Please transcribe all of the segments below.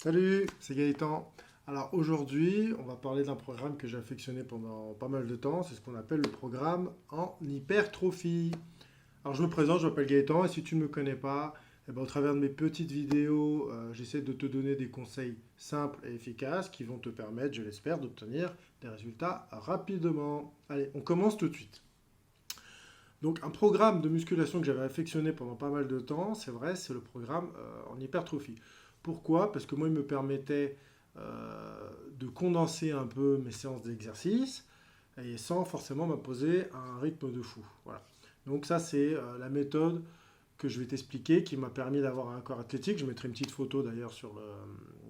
Salut, c'est Gaëtan. Alors aujourd'hui, on va parler d'un programme que j'ai affectionné pendant pas mal de temps. C'est ce qu'on appelle le programme en hypertrophie. Alors je me présente, je m'appelle Gaëtan et si tu ne me connais pas, eh ben, au travers de mes petites vidéos, j'essaie de te donner des conseils simples et efficaces qui vont te permettre, je l'espère, d'obtenir des résultats rapidement. Allez, on commence tout de suite. Donc un programme de musculation que j'avais affectionné pendant pas mal de temps, c'est vrai, c'est le programme en hypertrophie. Pourquoi? Parce que moi, il me permettait de condenser un peu mes séances d'exercice et sans forcément m'imposer un rythme de fou. Voilà. Donc ça, c'est la méthode que je vais t'expliquer qui m'a permis d'avoir un corps athlétique. Je mettrai une petite photo d'ailleurs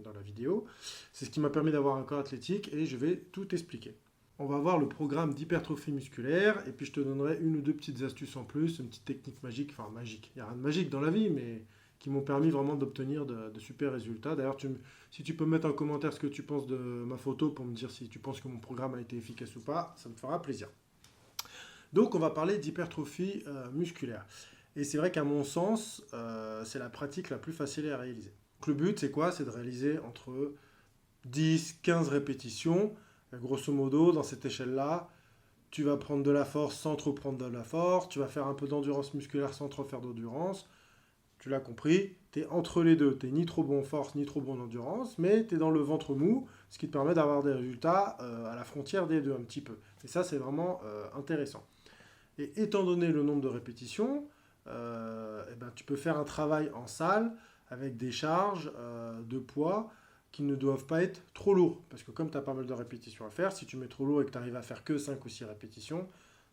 dans la vidéo. C'est ce qui m'a permis d'avoir un corps athlétique et je vais tout expliquer. On va voir le programme d'hypertrophie musculaire et puis je te donnerai une ou deux petites astuces en plus, une petite technique magique, enfin magique, il n'y a rien de magique dans la vie, mais qui m'ont permis vraiment d'obtenir de super résultats. D'ailleurs, si tu peux mettre en commentaire ce que tu penses de ma photo pour me dire si tu penses que mon programme a été efficace ou pas, ça me fera plaisir. Donc on va parler d'hypertrophie musculaire. Et c'est vrai qu'à mon sens, c'est la pratique la plus facile à réaliser. Donc, le but, c'est quoi? C'est de réaliser entre 10-15 répétitions. Grosso modo, dans cette échelle-là, tu vas prendre de la force sans trop prendre de la force, tu vas faire un peu d'endurance musculaire sans trop faire d'endurance. Tu l'as compris, tu es entre les deux. Tu n'es ni trop bon en force, ni trop bon en endurance, mais tu es dans le ventre mou, ce qui te permet d'avoir des résultats à la frontière des deux un petit peu. Et ça, c'est vraiment intéressant. Et étant donné le nombre de répétitions, eh ben, tu peux faire un travail en salle avec des charges de poids qui ne doivent pas être trop lourds. Parce que comme tu as pas mal de répétitions à faire, si tu mets trop lourd et que tu arrives à faire que 5 ou 6 répétitions,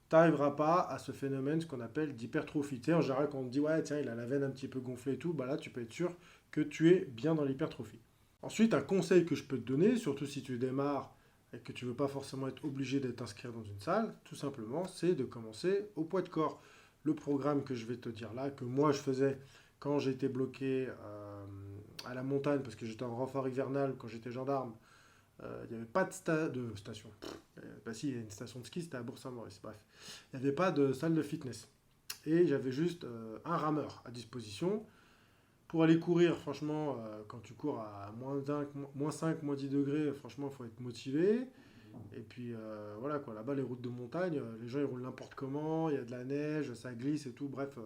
tu n'arriveras pas à ce phénomène, ce qu'on appelle d'hypertrophie. Tu sais, en général, quand on te dit, ouais, tiens, il a la veine un petit peu gonflée et tout, bah là, tu peux être sûr que tu es bien dans l'hypertrophie. Ensuite, un conseil que je peux te donner, surtout si tu démarres et que tu ne veux pas forcément être obligé d'être inscrit dans une salle, tout simplement, c'est de commencer au poids de corps. Le programme que je vais te dire là, que moi je faisais quand j'étais bloqué à la montagne, parce que j'étais en renfort hivernal quand j'étais gendarme, il n'y avait pas de station. Bah si, il y a une station de ski, c'était à Bourg-Saint-Maurice, bref. Il n'y avait pas de salle de fitness. Et j'avais juste un rameur à disposition. Pour aller courir, franchement, quand tu cours à moins 5, moins 10 degrés, franchement, il faut être motivé. Et puis voilà quoi, là-bas les routes de montagne, les gens ils roulent n'importe comment, il y a de la neige, ça glisse et tout. Bref,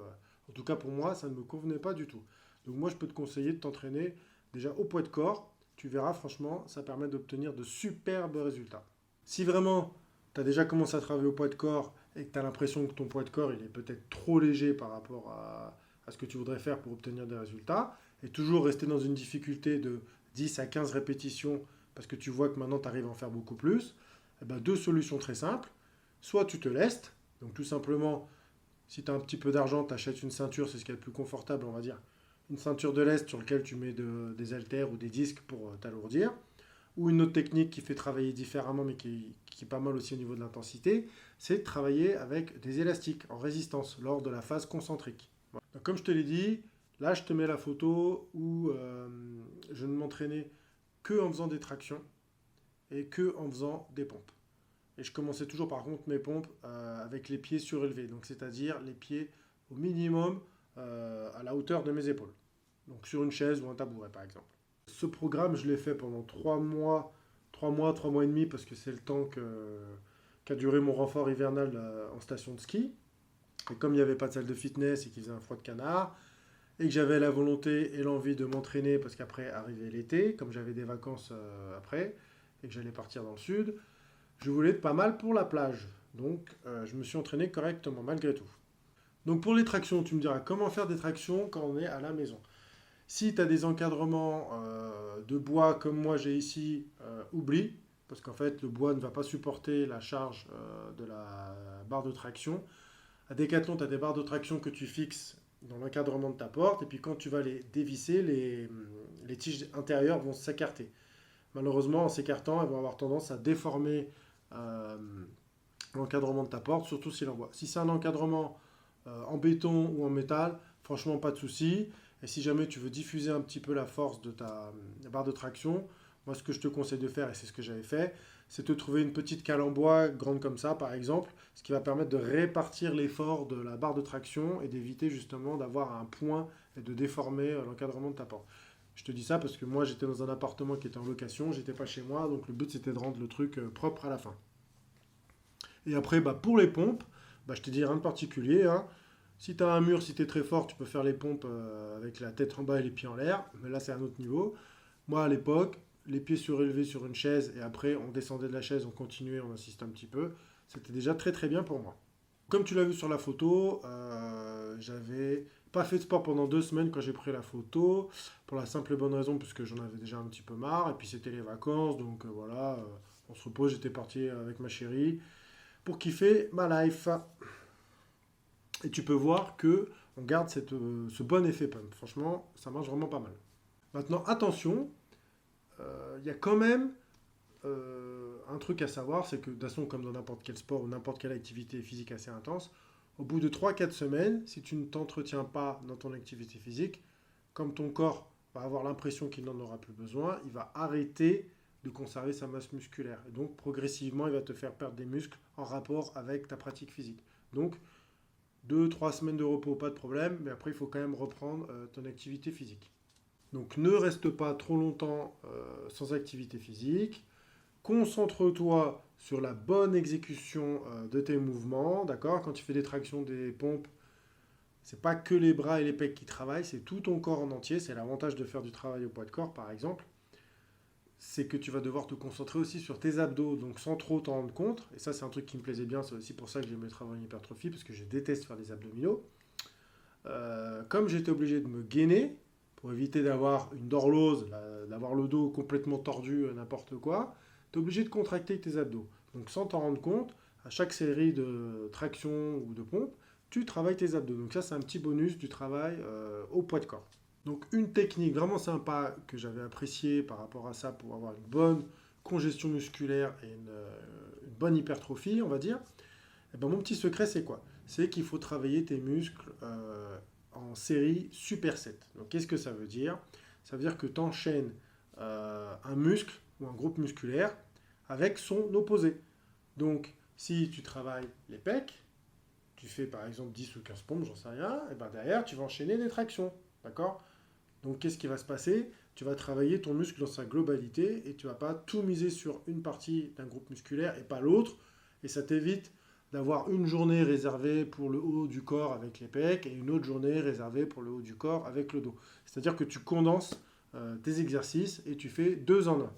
en tout cas pour moi, ça ne me convenait pas du tout. Donc moi je peux te conseiller de t'entraîner déjà au poids de corps. Tu verras, franchement, ça permet d'obtenir de superbes résultats. Si vraiment tu as déjà commencé à travailler au poids de corps et que tu as l'impression que ton poids de corps il est peut-être trop léger par rapport à ce que tu voudrais faire pour obtenir des résultats, et toujours rester dans une difficulté de 10 à 15 répétitions parce que tu vois que maintenant tu arrives à en faire beaucoup plus, eh ben, deux solutions très simples. Soit tu te lestes, donc tout simplement, si tu as un petit peu d'argent, tu achètes une ceinture, c'est ce qui est le plus confortable, on va dire. Une ceinture de lest sur laquelle tu mets des haltères ou des disques pour t'alourdir. Ou une autre technique qui fait travailler différemment, mais qui est pas mal aussi au niveau de l'intensité, c'est de travailler avec des élastiques en résistance lors de la phase concentrique. Voilà. Donc, comme je te l'ai dit, là je te mets la photo où je ne m'entraînais que en faisant des tractions et que en faisant des pompes. Et je commençais toujours par contre mes pompes avec les pieds surélevés, donc c'est-à-dire les pieds au minimum à la hauteur de mes épaules. Donc sur une chaise ou un tabouret par exemple. Ce programme, je l'ai fait pendant 3 mois, 3 mois et demi, parce que c'est le temps qu'a duré mon renfort hivernal en station de ski. Et comme il n'y avait pas de salle de fitness et qu'il faisait un froid de canard, et que j'avais la volonté et l'envie de m'entraîner, parce qu'après arrivait l'été, comme j'avais des vacances après, et que j'allais partir dans le sud, je voulais être pas mal pour la plage. Donc je me suis entraîné correctement malgré tout. Donc pour les tractions, tu me diras comment faire des tractions quand on est à la maison. Si tu as des encadrements de bois comme moi j'ai ici, oublie, parce qu'en fait le bois ne va pas supporter la charge de la barre de traction. À Decathlon, tu as des barres de traction que tu fixes dans l'encadrement de ta porte, et puis quand tu vas les dévisser, les tiges intérieures vont s'écarter. Malheureusement, en s'écartant, elles vont avoir tendance à déformer euh, l'encadrement de ta porte, surtout si l'on voit. Si c'est un encadrement en béton ou en métal, franchement, pas de souci. Et si jamais tu veux diffuser un petit peu la force de ta barre de traction, moi, ce que je te conseille de faire, et c'est ce que j'avais fait, c'est de trouver une petite cale en bois grande comme ça, par exemple, ce qui va permettre de répartir l'effort de la barre de traction et d'éviter justement d'avoir un point et de déformer l'encadrement de ta porte. Je te dis ça parce que moi, j'étais dans un appartement qui était en location, j'étais pas chez moi, donc le but c'était de rendre le truc propre à la fin. Et après, bah, pour les pompes, bah, je te dis rien de particulier, hein. Si tu as un mur, si tu es très fort, tu peux faire les pompes avec la tête en bas et les pieds en l'air, mais là c'est un autre niveau. Moi à l'époque, les pieds surélevés sur une chaise et après on descendait de la chaise, on continuait, on insiste un petit peu. C'était déjà très très bien pour moi. Comme tu l'as vu sur la photo, j'avais pas fait de sport pendant 2 semaines quand j'ai pris la photo, pour la simple et bonne raison puisque j'en avais déjà un petit peu marre, et puis c'était les vacances, donc voilà, on se repose, j'étais parti avec ma chérie pour kiffer ma life. Et tu peux voir que on garde ce bon effet pump. Franchement, ça marche vraiment pas mal. Maintenant, attention, il y a quand même un truc à savoir, c'est que de toute façon, comme dans n'importe quel sport ou n'importe quelle activité physique assez intense, au bout de 3 4 semaines, si tu ne t'entretiens pas dans ton activité physique, comme ton corps va avoir l'impression qu'il n'en aura plus besoin, il va arrêter de conserver sa masse musculaire. Et donc, progressivement, il va te faire perdre des muscles en rapport avec ta pratique physique. Donc, 2 3 semaines de repos, pas de problème, mais après, il faut quand même reprendre ton activité physique. Donc, ne reste pas trop longtemps sans activité physique. Concentre-toi sur la bonne exécution de tes mouvements, d'accord? Quand tu fais des tractions, des pompes, c'est pas que les bras et les pecs qui travaillent, c'est tout ton corps en entier. C'est l'avantage de faire du travail au poids de corps, par exemple. C'est que tu vas devoir te concentrer aussi sur tes abdos, donc sans trop t'en rendre compte. Et ça, c'est un truc qui me plaisait bien. C'est aussi pour ça que j'aimais le travail en hypertrophie, parce que je déteste faire des abdominaux. Comme j'étais obligé de me gainer, pour éviter d'avoir une dorlose, d'avoir le dos complètement tordu, n'importe quoi, tu es obligé de contracter tes abdos. Donc sans t'en rendre compte, à chaque série de tractions ou de pompes, tu travailles tes abdos. Donc ça, c'est un petit bonus du travail au poids de corps. Donc une technique vraiment sympa que j'avais appréciée par rapport à ça pour avoir une bonne congestion musculaire et une bonne hypertrophie, on va dire. Et ben, mon petit secret, c'est quoi? C'est qu'il faut travailler tes muscles en série superset. Donc qu'est-ce que ça veut dire? Ça veut dire que tu enchaînes un muscle ou un groupe musculaire avec son opposé. Donc si tu travailles les pecs, tu fais par exemple 10 ou 15 pompes, j'en sais rien, et ben derrière tu vas enchaîner des tractions. D'accord? Donc qu'est-ce qui va se passer? Tu vas travailler ton muscle dans sa globalité et tu ne vas pas tout miser sur une partie d'un groupe musculaire et pas l'autre. Et ça t'évite d'avoir une journée réservée pour le haut du corps avec les pecs et une autre journée réservée pour le haut du corps avec le dos. C'est-à-dire que tu condenses tes exercices et tu fais 2 en 1.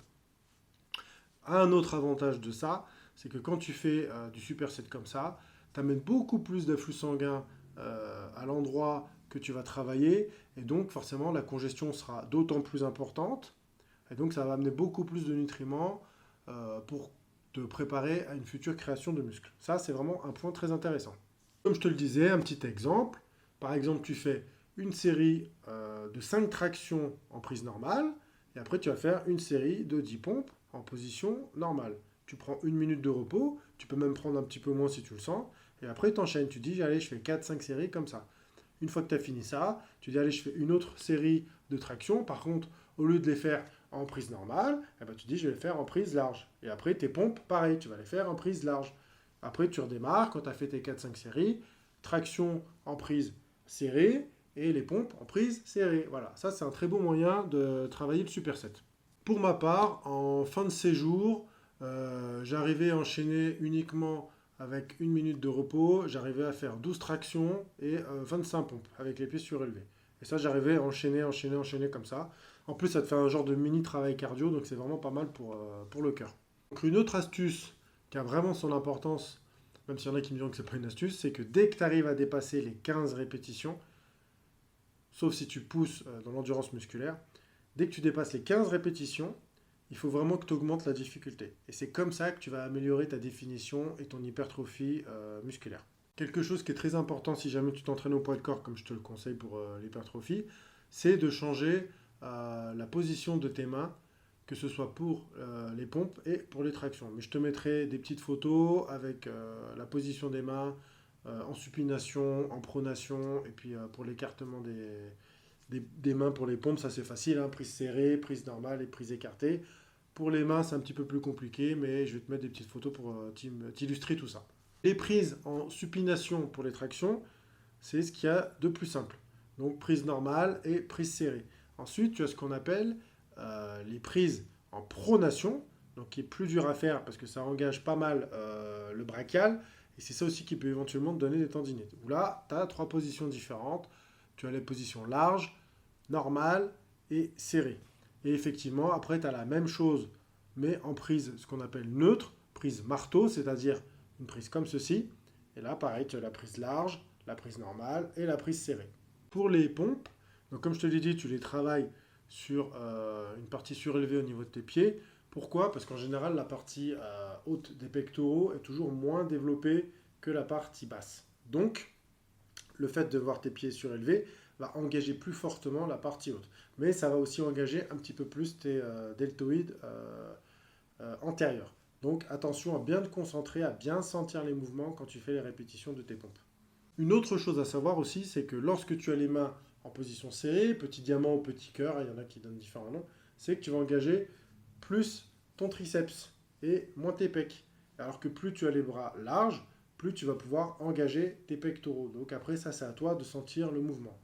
Un autre avantage de ça, c'est que quand tu fais du superset comme ça, tu amènes beaucoup plus d'afflux sanguin à l'endroit que tu vas travailler, et donc forcément la congestion sera d'autant plus importante, et donc ça va amener beaucoup plus de nutriments pour te préparer à une future création de muscles. Ça, c'est vraiment un point très intéressant. Comme je te le disais, un petit exemple. Par exemple, tu fais une série de 5 tractions en prise normale, et après tu vas faire une série de 10 pompes en position normale. Tu prends 1 minute de repos, tu peux même prendre un petit peu moins si tu le sens, et après tu enchaînes, tu dis allez je fais 4 5 séries comme ça. Une fois que tu as fini ça, tu dis allez je fais une autre série de tractions, par contre au lieu de les faire en prise normale, eh ben, tu dis je vais les faire en prise large. Et après tes pompes, pareil, tu vas les faire en prise large. Après tu redémarres, quand tu as fait tes 4 5 séries, traction en prise serrée, et les pompes en prise serrée. Voilà, ça c'est un très beau moyen de travailler le superset. Pour ma part, en fin de séjour, j'arrivais à enchaîner uniquement avec 1 minute de repos, j'arrivais à faire 12 tractions et 25 pompes avec les pieds surélevés. Et ça, j'arrivais à enchaîner comme ça. En plus, ça te fait un genre de mini travail cardio, donc c'est vraiment pas mal pour le cœur. Donc une autre astuce qui a vraiment son importance, même s'il y en a qui me diront que c'est pas une astuce, c'est que dès que tu arrives à dépasser les 15 répétitions, sauf si tu pousses dans l'endurance musculaire, dès que tu dépasses les 15 répétitions, il faut vraiment que tu augmentes la difficulté. Et c'est comme ça que tu vas améliorer ta définition et ton hypertrophie musculaire. Quelque chose qui est très important si jamais tu t'entraînes au poids de corps, comme je te le conseille pour l'hypertrophie, c'est de changer la position de tes mains, que ce soit pour les pompes et pour les tractions. Mais je te mettrai des petites photos avec la position des mains en supination, en pronation, et puis pour l'écartement des mains pour les pompes, ça c'est facile, hein, prise serrée, prise normale et prise écartée. Pour les mains, c'est un petit peu plus compliqué, mais je vais te mettre des petites photos pour t'illustrer tout ça. Les prises en supination pour les tractions, c'est ce qu'il y a de plus simple. Donc prise normale et prise serrée. Ensuite, tu as ce qu'on appelle les prises en pronation, donc qui est plus dur à faire parce que ça engage pas mal le brachial, et c'est ça aussi qui peut éventuellement te donner des tendinites. Où là, tu as 3 positions différentes. Tu as les positions larges, normales et serrées. Et effectivement, après, tu as la même chose, mais en prise, ce qu'on appelle neutre, prise marteau, c'est-à-dire une prise comme ceci. Et là, pareil, tu as la prise large, la prise normale et la prise serrée. Pour les pompes, donc comme je te l'ai dit, tu les travailles sur une partie surélevée au niveau de tes pieds. Pourquoi? Parce qu'en général, la partie haute des pectoraux est toujours moins développée que la partie basse. Donc, le fait de voir tes pieds surélevés va engager plus fortement la partie haute. Mais ça va aussi engager un petit peu plus tes deltoïdes antérieurs. Donc attention à bien te concentrer, à bien sentir les mouvements quand tu fais les répétitions de tes pompes. Une autre chose à savoir aussi, c'est que lorsque tu as les mains en position serrée, petit diamant ou petit cœur, il y en a qui donnent différents noms, c'est que tu vas engager plus ton triceps et moins tes pecs. Alors que plus tu as les bras larges, plus tu vas pouvoir engager tes pectoraux. Donc après, ça, c'est à toi de sentir le mouvement.